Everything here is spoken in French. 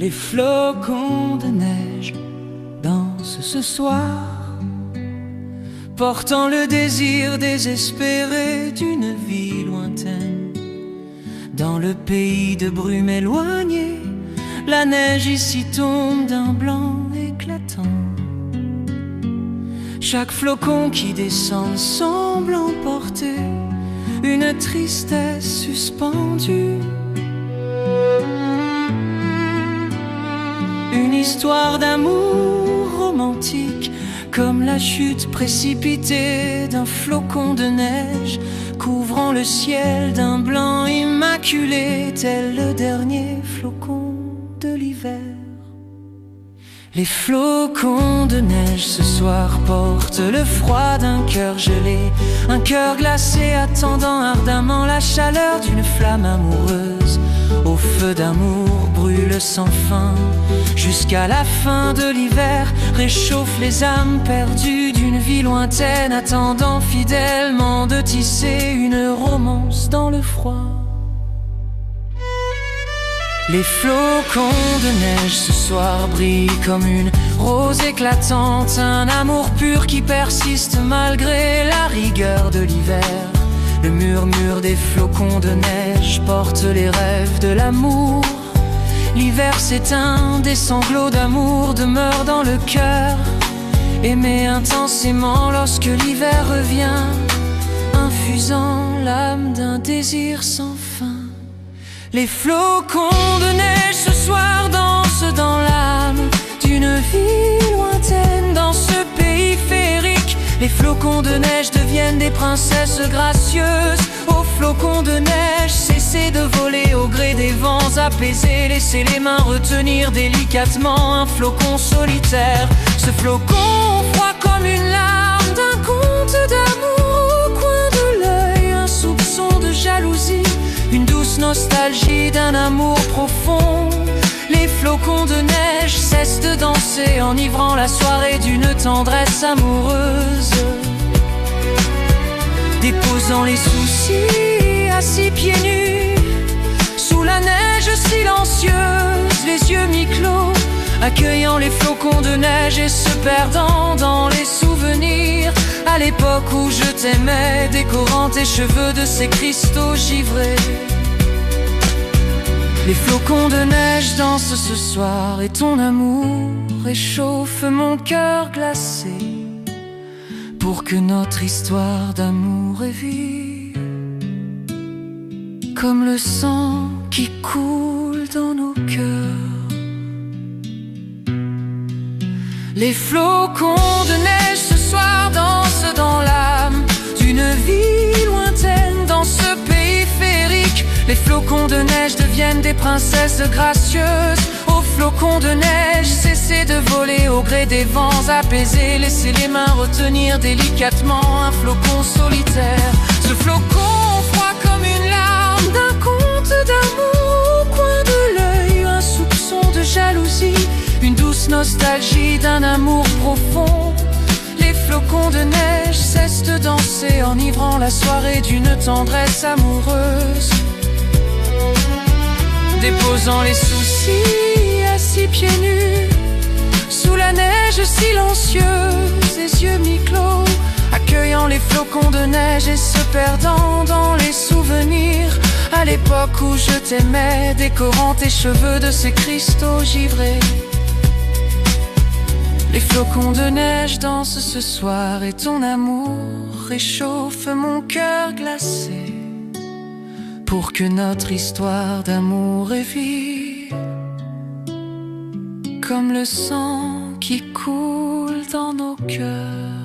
Les flocons de neige dansent ce soir, portant le désir désespéré d'une vie lointaine. Dans le pays de brume éloignée, la neige ici tombe d'un blanc éclatant. Chaque flocon qui descend semble emporter une tristesse suspendue, une histoire d'amour romantique, comme la chute précipitée d'un flocon de neige, couvrant le ciel d'un blanc immaculé, tel le dernier flocon de l'hiver. Les flocons de neige ce soir portent le froid d'un cœur gelé, un cœur glacé attendant ardemment la chaleur d'une flamme amoureuse. Au feu d'amour brûle sans fin, jusqu'à la fin de l'hiver, réchauffe les âmes perdues d'une vie lointaine, attendant fidèlement de tisser une romance dans le froid. Les flocons de neige ce soir brillent comme une rose éclatante, un amour pur qui persiste malgré la rigueur de l'hiver. Le murmure des flocons de neige porte les rêves de l'amour. L'hiver s'éteint, des sanglots d'amour demeurent dans le cœur. Aimer intensément lorsque l'hiver revient, infusant l'âme d'un désir sans fin. Les flocons de neige ce soir dansent dans l'âme d'une vie lointaine. Dans ce pays féerique, les flocons de neige deviennent des princesses gracieuses. Aux flocons de neige, cessez de voler au gré des vents apaisés. Laissez les mains retenir délicatement un flocon solitaire. Ce flocon froid comme une larme d'un conte d'amour au coin de l'œil, un soupçon de jalousie, une douce nostalgie d'un amour profond. Les flocons de neige cessent de danser, enivrant la soirée d'une tendresse amoureuse. Déposant les soucis, assis pieds nus, sous la neige silencieuse, les yeux mi-clos, accueillant les flocons de neige et se perdant dans les souvenirs. À l'époque où je t'aimais, décorant tes cheveux de ces cristaux givrés. Les flocons de neige dansent ce soir et ton amour réchauffe mon cœur glacé, pour que notre histoire d'amour est vive, comme le sang qui coule dans nos cœurs. Les flocons de neige ce soir dansent dans l'âme d'une vie lointaine. Dans ce pays féerique, les flocons de neige deviennent des princesses gracieuses. Aux flocons de neige, cessez de voler au gré des vents apaisés. Laissez les mains retenir délicatement un flocon solitaire. Ce flocon froid comme une larme d'un conte d'amour au coin de l'œil, un soupçon de jalousie, une douce nostalgie d'un amour profond. Les flocons de neige cessent de danser, enivrant la soirée d'une tendresse amoureuse. Déposant les soucis, assis pieds nus, sous la neige silencieuse, les yeux mi-clos, accueillant les flocons de neige et se perdant dans les souvenirs. À l'époque où je t'aimais, décorant tes cheveux de ces cristaux givrés. Les flocons de neige dansent ce soir et ton amour réchauffe mon cœur glacé, pour que notre histoire d'amour est vive, comme le sang qui coule dans nos cœurs.